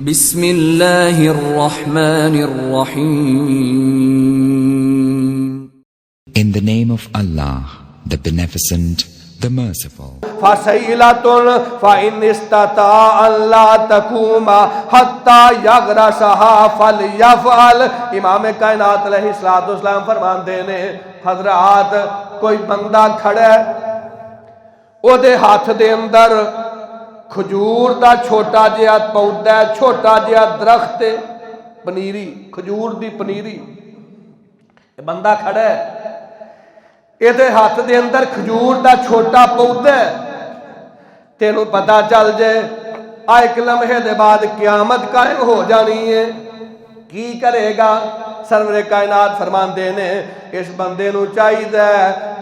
بسم اللہ الرحمن الرحیم. In the name of Allah, the Beneficent, the Merciful. فَسَيْلَةٌ فَإِنْ اسْتَطَاعَ أَلَّا تَقُومَ حَتَّى يَغْرَسَهَا فَلْيَفْعَلْ. امام کائنات علیہ السلام فرماندے نے حضرات کوئی بندہ کھڑا ہے او دے ہاتھ دے اندر کھجور دا چھوٹا جہا پودا ہے, چھوٹا جہا درخت ہے, پنیری کھجور دی پنیری. بندہ کھڑا ہے یہ ہاتھ دے اندر کھجور دا چھوٹا پودا ہے. تینوں پتا چل جائے ایک لمحے دے بعد قیامت قائم ہو جانی ہے, کی کرے گا؟ سرور کائنات فرماندے نے اس بندے نو چاہیے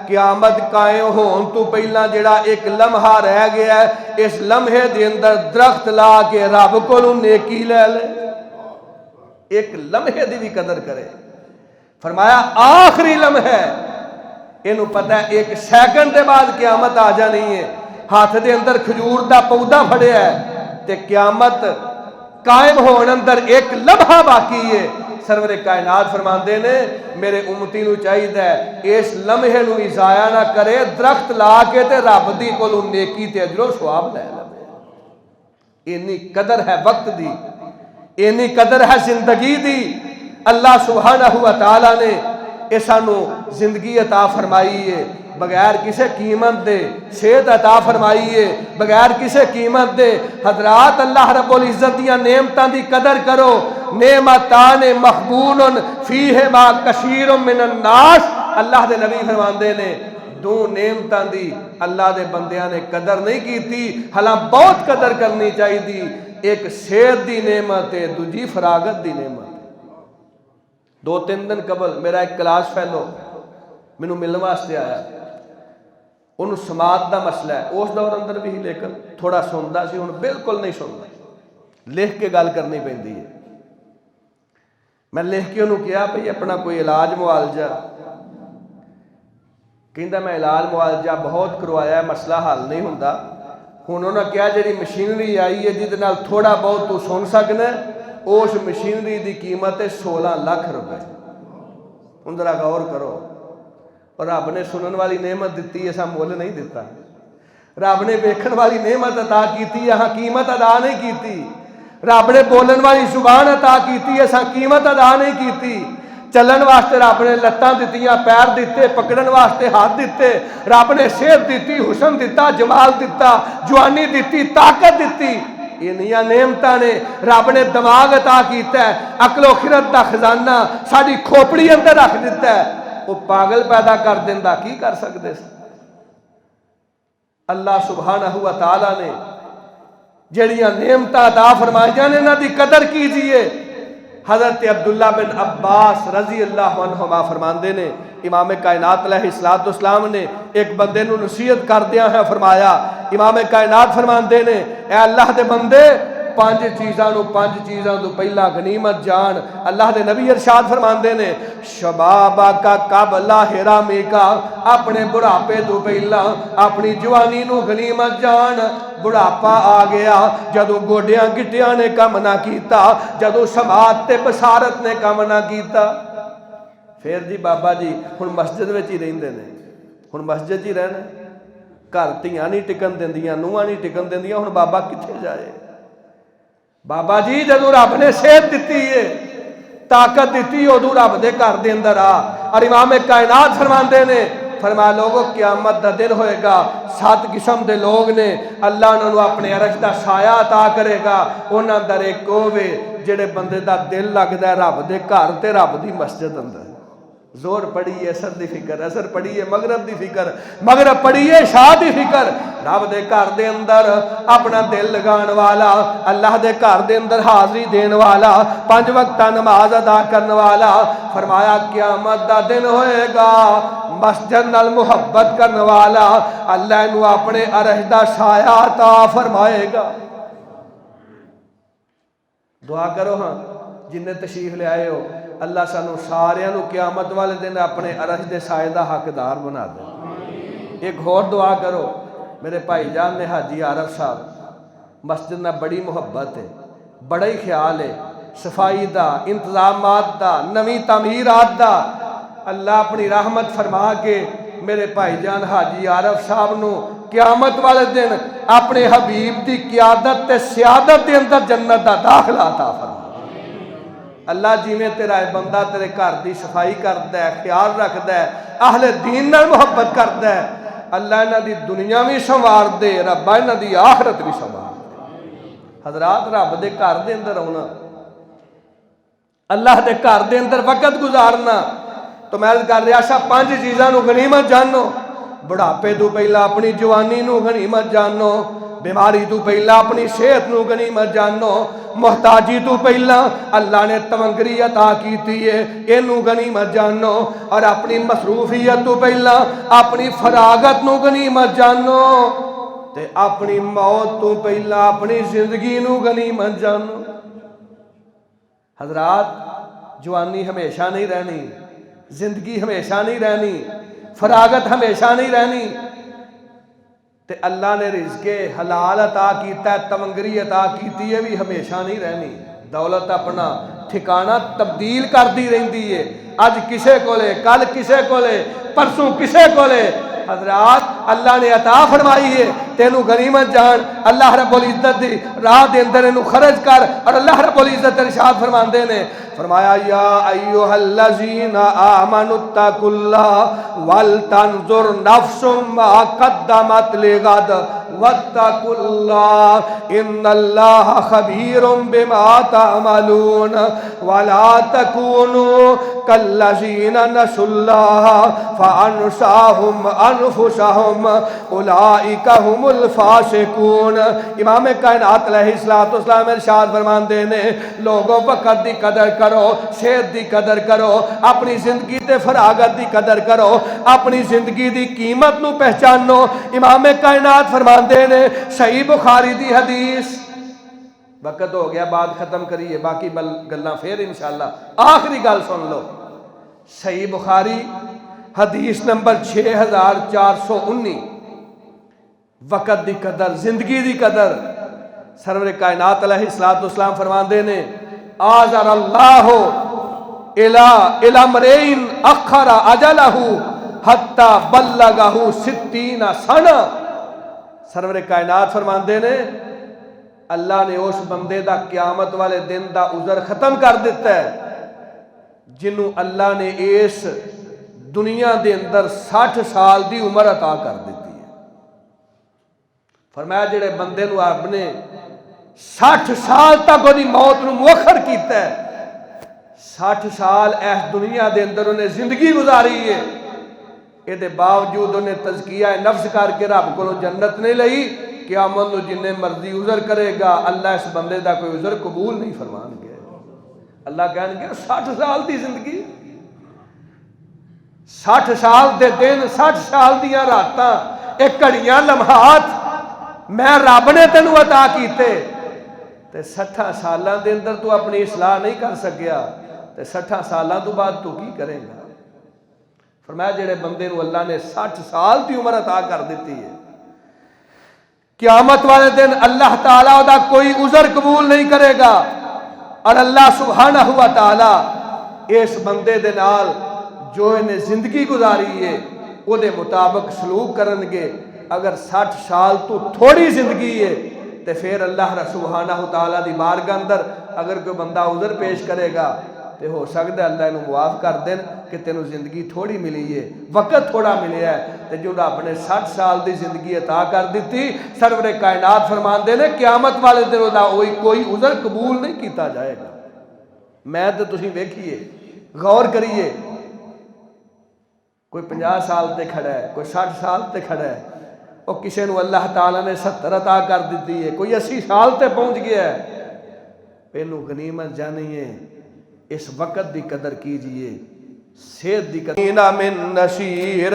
قیامت قائم ہون تو پہلا جڑا ایک لمحہ رہ گیا ہے اس لمحے دے اندر درخت لا کے رب کو نیکی لے لے, ایک لمحے دی بھی قدر کرے. فرمایا آخری لمحہ اینو پتہ ہے ایک سیکنڈ دے بعد قیامت آ جانی ہے. ہاتھ دے اندر کھجور دا پودا پھڑیا ہے تے قیامت قائم ہون اندر ایک لمحہ باقی ہے. سرور کائنات فرماندے نے میرے امتی نو چاہیے اس لمحے نو ضائع نہ کرے, درخت لا کے تے رب دی کولوں نیکی تے اجر و ثواب لے لے. اینی قدر ہے وقت دی, اینی قدر ہے زندگی دی. اللہ سبحانہ و تعالی نے اے سانو زندگی عطا فرمائی ہے بغیر کسے قیمت دے, صحت عطا فرمائی ہے بغیر کسے قیمت دے. حضرات اللہ رب العزت دیاں نعمتاں دی قدر کرو. نعمتان مقبول فیہما کثیر من الناس. اللہ دے نبی فرماندے نے دو نعمتاں دی اللہ دے بندیاں نے قدر نہیں کیتی, حالاں بہت قدر کرنی چاہیے دی. ایک صحت دی نعمت ہے, دوجی فراغت دی نعمت. 2-3 دن قبل میرا ایک کلاس فیلو مینوں ملنے واسطے آیا, انہوں سماعت دا مسئلہ ہے اس دور اندر بھی, لیکن تھوڑا سندا سی, ہن بالکل نہیں سندا, لکھ کے گل کرنی پیندی ہے. میں لکھ کے انہوں کیا بھئی اپنا کوئی علاج معالجہ, کہندا میں علاج معالجہ بہت کروایا ہے مسئلہ حل نہیں ہوندا. ہن انہوں نے کیا جڑی مشینری آئی ہے جہدے نال تھوڑا بہت تو سن سکنا, اس مشینری دی قیمت ہے 16 لاکھ روپے. ہن ذرا غور کرو, اور رب نے سنن والی نعمت دیتی ہے, ایسا مول نہیں دیتا. رب نے ویکھن والی نعمت عطا کیتی ہے, ہاں قیمت ادا نہیں کیتی. رب نے بولن والی زبان عطا کیتی ہے, ایسا قیمت ادا نہیں کیتی. چلن واسطے رب نے لتاں دتیاں, پیر دیتے, پکڑن واسطے ہاتھ دیتے. رب نے صحت دیتی, حسن دیتا, جمال دیتا, جوانی دیتی, طاقت دیتی. انہیاں نعمتاں نے رب نے دماغ عطا کیتا ہے, عقل و خرد دا خزانہ ساڈی کھوپڑی اندر رکھ دیتا ہے. وہ پاگل پیدا کر دیندا کی کر سکدے سی؟ اللہ سبحانہ و تعالی نے جڑیاں نعمتاں عطا فرمائیاں نے انہاں دی قدر کیجئے. حضرت عبداللہ بن عباس رضی اللہ عنہما فرماندے نے امام کائنات علیہ السلام نے ایک بندے نو نصیحت کردیاں ہے فرمایا, امام کائنات فرماندے نے اے اللہ دے بندے 5 چیزاں تو پہلا غنیمت جان. اللہ دے نبی ارشاد فرماندے نے شبابا کا قبل حرامی کا, اپنے بڑھاپے تو پہلا اپنی جوانی نو غنیمت جان. بڑھاپا آ گیا جدو گوڈیاں گٹیاں نے کم نہ کیتا, جدو سماعت تے بصارت نے کم نہ کیتا, پھر جی بابا جی ہن مسجد وچ ہی رہندے نے, ہن مسجد ہی رہنا, گھر تیاں نہیں ٹکن دیندیاں, نوہاں نہیں ٹکن دیندیاں, ہن بابا کتھے جائے؟ بابا جی جدو رب نے صحت دیتی ہے, طاقت دیتی, ادو رب دے گھر دے اندر آ. اور امام کائنات فرماندے نے فرمایا لوگوں قیامت دا دن ہوئے گا, 7 قسم دے لوگ نے, اللہ انہوں نے اپنے عرش دا سایہ عطا کرے گا. انہاں در ایک ہوے جڑے بندے دا دل لگدا ہے رب دے گھر تے رب دی مسجد اندر. زور پڑھیے اثر دی فکر, اثر پڑھیے مغرب دی فکر, مغرب پڑھیے عشاء دی فکر. رب دے گھر دے اندر اپنا دل لگان والا, اللہ دے گھر دے اندر حاضری دین والا, 5 وقت نماز ادا کرنے والا. فرمایا قیامت دا دن ہوئے گا, مسجد نال محبت کرنے والا اللہ انہوں اپنے عرش دا سایہ عطا فرمائے گا. دعا کرو ہاں جنہیں تشریف لے آئے ہو, اللہ سانو سارے نو قیامت والے دن اپنے عرش دے سائے دا حقدار بنا دے. ایک اور دعا کرو, میرے بھائی جان نے حاجی عارف صاحب مسجد نہ بڑی محبت ہے, بڑا ہی خیال ہے صفائی دا، انتظامات دا، نوی تعمیرات دا۔ اللہ اپنی رحمت فرما کے میرے بھائی جان حاجی عارف صاحب نو قیامت والے دن اپنے حبیب دی قیادت تے سیادت دے اندر جنت دا داخلہ عطا فرما۔ اللہ جی میں تیرا بندہ تیرے گھر دی صفائی کردا ہے، خیال رکھدا ہے، اہل دین نال محبت کردا ہے، اللہ انہاں دی دنیا بھی سنوار دے، رب انہاں دی آخرت بھی سنوار دے۔ حضرات رب دے گھر دے اندر ہونا، اللہ دے گھر دے اندر وقت گزارنا، تو میں کر رہا سا 5 چیزاں نو غنیمت جانو۔ بڑھاپے تو پہلا اپنی جوانی نو غنیمت جانو، بیماری تو پہلا اپنی صحت نو غنیمت جانو، محتاجی تو پہلا اللہ نے تمنگری عطا کیتی ہے اینو غنیمت جانو، اور اپنی مصروفیت تو پہلا اپنی فراغت نو غنیمت جانو، تے اپنی موت تو پہلا اپنی زندگی نو غنیمت جانو۔ حضرات جوانی ہمیشہ نہیں رہنی، زندگی ہمیشہ نہیں رہنی، فراغت ہمیشہ نہیں رہنی، تے اللہ نے رزق حلال عطا کیتا ہے، تمنگری عطا کیتی ہے بھی ہمیشہ نہیں رہنی۔ دولت اپنا ٹھکانہ تبدیل کر دی رہندی ہے، اج کسے کولے، کل کسے کولے، پرسوں کسے کولے۔ حضرات اللہ نے عطا فرمائی ہے، تینو غنیمت جان، اللہ رب العزت دی راہ دے اندر انو خرچ کر، اور اللہ رب العزت ارشاد فرماندے نے، فرمایا یا ایھا الذین آمنوا اتقوا اللہ ولتنظر نفس ما قدمت لغد واتقوا اللہ ان اللہ خبیر بما تعملون ولا تکونوا کالذین نسوا اللہ فانساہم انفسہم اولئک هم الفاسقون۔ امام کائنات علیہ السلام ارشاد فرماندے نے، لوگوں وقت دی قدر کرو، صحت دی قدر کرو، اپنی زندگی تے فراغت دی قدر کرو، اپنی زندگی دی قیمت نو پہچانو۔ امام کائنات فرماندے نے، صحیح بخاری دی حدیث، وقت ہو گیا بات ختم کریے، باقی گلاں پھر انشاءاللہ آخری گل سن لو۔ صحیح بخاری حدیث نمبر 6419، وقت دی قدر، زندگی دی قدر۔ سرور کائنات علیہ السلام فرماندے نے، آذر اللہ الی امرئن اخر اجلہ حتی بلغہ 60 سنہ۔ سرور کائنات فرماندے نے، اللہ نے اس بندے دا قیامت والے دن دا عذر ختم کر دیتا ہے جنوں اللہ نے اس دنیا دے اندر 60 سال دی عمر عطا کر دیتی ہے۔ فرمایا جڑے بندے نو آپ نے 60 سال تک وہ موت نو مؤخر کیتا ہے، 60 سال اس دنیا دے اندر انہیں زندگی گزاری ہے، اے دے باوجود انہیں تزکیہ نفس کر کے رب کو جنت نہیں لئی، قیامت نو جنہیں مرضی عذر کرے گا اللہ اس بندے دا کوئی عذر قبول نہیں فرمان گے۔ اللہ کہنے گے 60 سال دی زندگی، 60 سال دے دن، 60 سال دیاں راتاں، ایک گھڑیاں لمحات میں رب نے تینوں عطا کیتے، تے 60 سالاں دے اندر تو اپنی اصلاح نہیں کر سکیا، تے 60 سالاں تو بعد تو کی کرے گا؟ فرمایا جڑے بندے نو اللہ نے 60 سال دی عمر عطا کر دیتی ہے، قیامت والے دن اللہ تعالیٰ دا کوئی عذر قبول نہیں کرے گا، اور اللہ سبحانہ و تعالیٰ اس بندے دے نال جو انہیں زندگی گزاری ہے وہ دے مطابق سلوک کرن گے۔ اگر 60 سال تو تھوڑی زندگی ہے تے پھر اللہ سبحانہ و تعالیٰ دی بارگاہ اندر اگر کوئی بندہ عذر پیش کرے گا تے ہو سکتا ہے اللہ انہوں معاف کر دین کہ تینوں زندگی تھوڑی ملی ہے، وقت تھوڑا ملیا ہے، تے جو رب نے 60 سال دی زندگی عطا کر دیتی، سرور کائنات فرماندے نے قیامت والے دن دا کوئی عذر قبول نہیں کیتا جائے گا۔ میں تے تسی ویکھیے، غور کریے، کوئی 50 سال تے کھڑا ہے، کوئی 60 سال تے کھڑا ہے، اور کسی نو اللہ تعالیٰ نے 70 عطا کر دیتی ہے، کوئی 80 سال تے پہنچ گیا ہے۔ پہلو غنیمت جانیے، اس وقت دی قدر کیجئے، صحت دی قدر من نشیر۔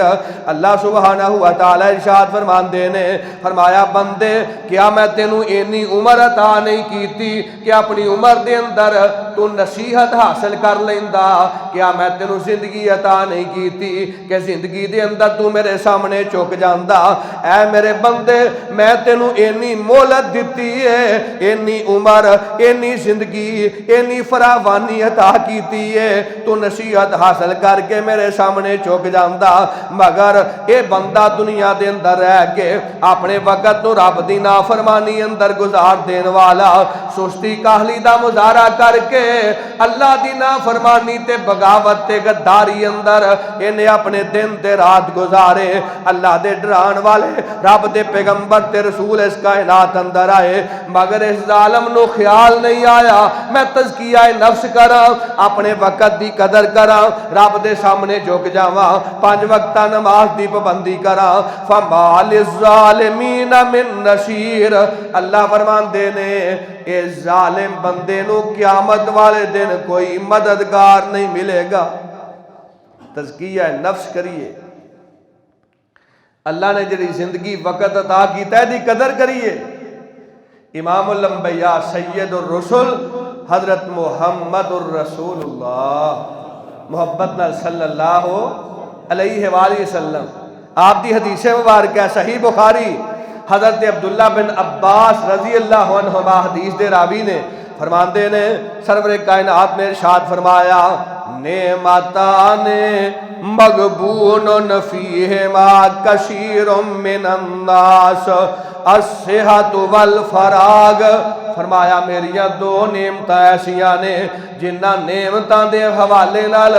اللہ سبحانہ و تعالی ارشاد فرماندے نے، فرمایا بندے کیا میں تینوں اینی عمر عطا نہیں کیتی کہ اپنی عمر دے اندر تو نصیحت حاصل کر لیندا کیا میں تینوں زندگی عطا نہیں کیتی کہ زندگی دے اندر تو میرے سامنے چک جاندا اے میرے بندے میں تینوں اینی مہلت دتی ہے اینی عمر اینی زندگی اینی فراوانی عطا کیتی ہے تو نصیحت حاصل کر کے میرے سامنے چک جاندا مگر اے بندہ دنیا دے اندر رہ کے اپنے وقت نو رب دی نافرمانی اندر گزار دین والا سستی کاہلی دا مظاہرہ کر کے اللہ دی نافرمانی تے بغاوت تے غداری اندر انہیں اپنے دن تے رات گزارے اللہ دے ڈران والے رب دے پیغمبر تے رسول اس کائنات اندر آئے مگر اس ظالم نو خیال نہیں آیا میں تزکیہ نفس کراں اپنے وقت دی قدر کراں رب دے سامنے جھک جاواں 5 وقتہ نماز دی پابندی کراں فما للظالمین من نصیر اللہ فرمان دینے اے ظالم بندے نو قیامت والے دن کوئی مددگار نہیں ملے گا تزکیہ نفس کریے اللہ نے جڑی زندگی وقت عطا کیتا ہے دی قدر کریے امام الانبیاء سید الرسل حضرت محمد الرسول اللہ محبت نال صلی اللہ علیہ وآلہ وسلم آپ دی حدیث مبارک ہے صحیح بخاری حضرت عبداللہ بن عباس رضی اللہ عنہما حدیث دے راوی نے فرماندے نے سرور کائنات میں ارشاد فرمایا نعمتان مغبون فیہما کثیر من الناس الصحت والفراغ فرمایا میریاں 2 نعمتاں ایسیاں نے جنہاں نعمتاں دے حوالے نال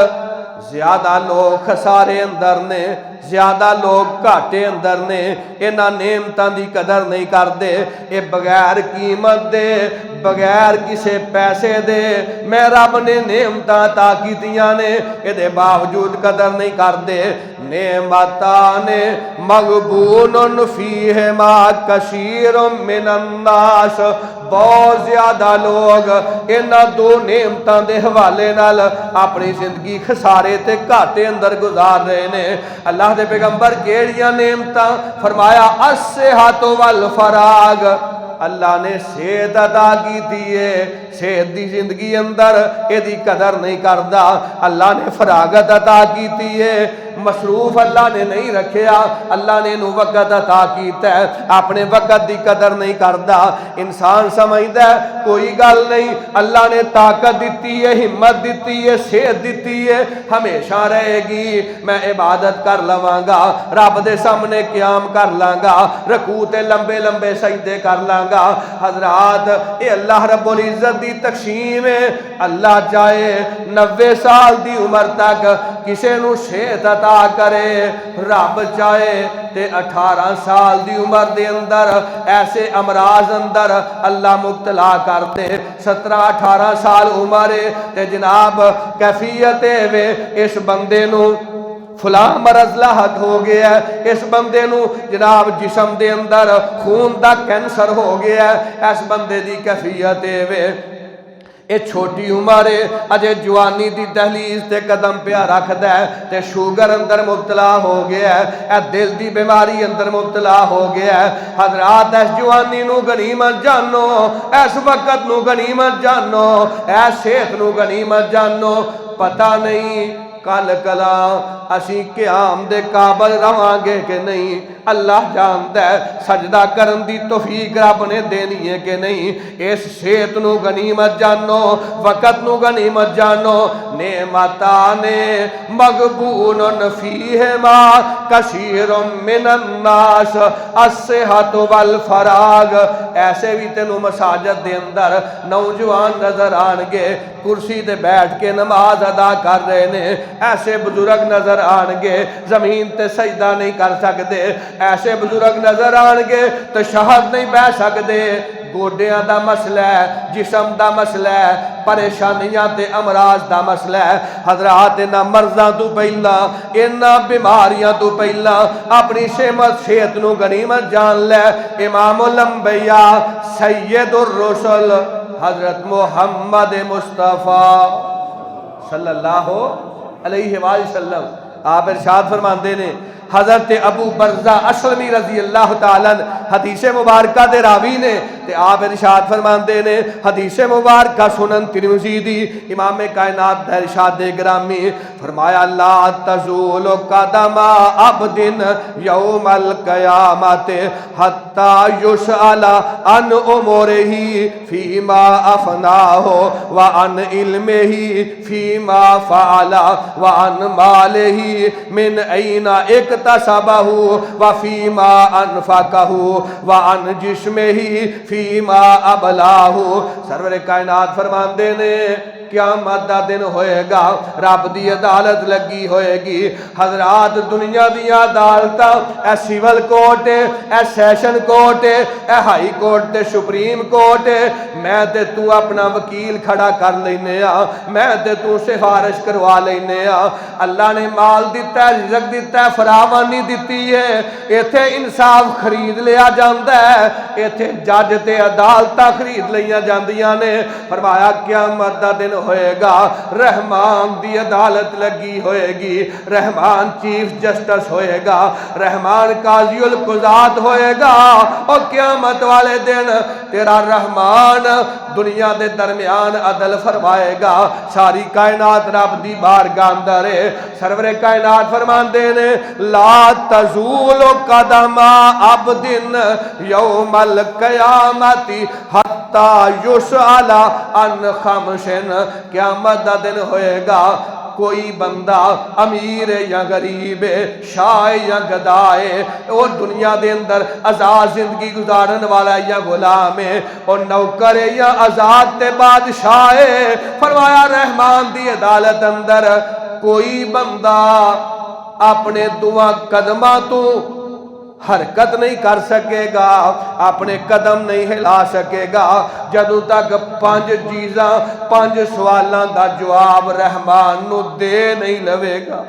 زیادہ لوگ خسارے اندر نے زیادہ لوگ گھاٹے اندر نے انہاں نعمتاں دی قدر نہیں کردے اے بغیر قیمت دے بغیر کسے پیسے دے میں رب نے نعمتاں عطا کیتیاں نے اے دے باوجود قدر نہیں کردے نعمتان مغبون فیہما کثیر من الناس بہت زیادہ لوگ انہاں 2 نعمتاں دے حوالے نال اپنی زندگی خسارے تے گھاٹے اندر گزار رہے نے اللہ دے پیغمبر کیڑیاں نعمتاں فرمایا الصحت والفراغ اللہ نے صحت عطا کی دیئے صحت دی زندگی اندر اے دی قدر نہیں کردا اللہ نے فراغت عطا کی دیئے مصروف اللہ نے نہیں رکھیا اللہ نے نو وقت عطا کیتا ہے اپنے وقت دی قدر نہیں کردا انسان سمجھدا ہے کوئی گل نہیں اللہ نے طاقت دیتی ہے ہمت دیتی ہے صحت دیتی ہے ہمیشہ رہے گی میں عبادت کر لواں گا رب دے سامنے قیام کر لاں گا رکوع تے لمبے لمبے سجدے کر لاں گا حضرات اے اللہ رب العزت دی تقسیم ہے اللہ چاہے 90 سال دی عمر تک کسے نو صحت عطا کرے رب چاہے تے 18 سال دی عمر دے اندر ایسے امراض اندر اللہ مبتلا کرتے 17-18 سال عمر تے جناب کیفیت وے اس بندے نو فلاں مرض لاحق ہو گیا ہے اس بندے نو جناب جسم دے اندر خون دا کینسر ہو گیا ہے اس بندے دی کیفیت وے اے چھوٹی عمر اجے جوانی دی دہلیز تے قدم پیا رکھدا ہے تے شوگر اندر مبتلا ہو گیا ہے اے دل دی بیماری اندر مبتلا ہو گیا ہے حضرات اس جوانی نو غنیمت جانو اس وقت نو غنیمت جانو اس صحت نو غنیمت جانو پتہ نہیں کل کلا اسی قیام دے قابل رواں گے کہ نہیں اللہ جاندا ہے سجدہ کرن دی توفیق رب نے دینی ہے کہ نہیں اس صحت نو غنیمت جانو وقت نو غنیمت جانو نعمتان مغبون فیہما کثیر من الناس الصحت والفراغ ایسے بھی تینوں مساجد دے اندر نوجوان نظر آن گے کرسی تے بیٹھ کے نماز ادا کر رہے نے ایسے بزرگ نظر آن گے زمین تے سجدہ نہیں کر سکتے ایسے بزرگ نظر آن گے تشہد نہیں بہ سکتے گوڈیاں دا مسئلہ ہے جسم دا مسئلہ ہے پریشانیاں تے امراض دا مسئلہ ہے حضرات انہاں مرضاں تو پہلا انہاں بیماریاں تو پہلا اپنی صحت نو غنیمت جان لے امام الانبیاء سید الرسل حضرت محمد مصطفیٰ صلی اللہ علیہ وآلہ وسلم آپ ارشاد فرماندے نے حضرت ابو برزہ اسلمی رضی اللہ تعالیٰ حدیث مبارکہ دے راوی نے تے آپ ارشاد فرماندے نے حدیث مبارکہ سنن ترمذی دی امام کائنات دا ارشاد گرامی فرمایا لا تزول قدم عبد یوم القیامت حتی یسأل عن عمرہ فیما افناہ وعن علمہ فیما فعل وعن مالہ من این اکتسبہ وفیما انفقہ وعن جسمہ فیما ابلاہ. سرور کائنات فرماندے نے قیامت دا دن ہوئے گا رب دی عدالت لگی ہوئے گی. حضرات دنیا دیا عدالتاں اے سیول کورٹ اے سیشن کورٹ اے ہائی کورٹ تے سپریم کورٹ میں تے تو اپنا وکیل کھڑا کر لینے میں تے تو سفارش کروا لینے اللہ نے مال دیتا ہے رزق دیتا ہے فراوانی دیتی ہے ایتھے انصاف خرید لیا جاندا ہے ایتھے جج تے عدالتاں خرید لیا جاندیاں نے. فرمایا قیامت دا دن ہوئے گا رحمان دی عدالت لگی ہوئے گی رحمان چیف جسٹس ہوئے گا رحمان قاضی القضات ہوئے گا اور قیامت والے دن تیرا رحمان دنیا دے درمیان عدل فرمائے گا. ساری کائنات رب دی بارگاہ اندر ہے. سرور کائنات فرماندے نے لا تزول قدم عبد یوم القیامت حتی یسأل عن خمس. قیامت دا دن ہوئے گا کوئی بندہ امیر یا غریب شاہ یا گدائے اور دنیا دے اندر آزاد زندگی گزارن والا یا غلام ہے اور نوکر یا آزاد تے بادشاہ ہے. فرمایا رحمان دی عدالت اندر کوئی بندہ اپنے دعا قدمہ تو حرکت نہیں کر سکے گا اپنے قدم نہیں ہلا سکے گا جدوں تک 5 چیزاں 5 سوالاں دا جواب رحمان نو دے نہیں لوے گا.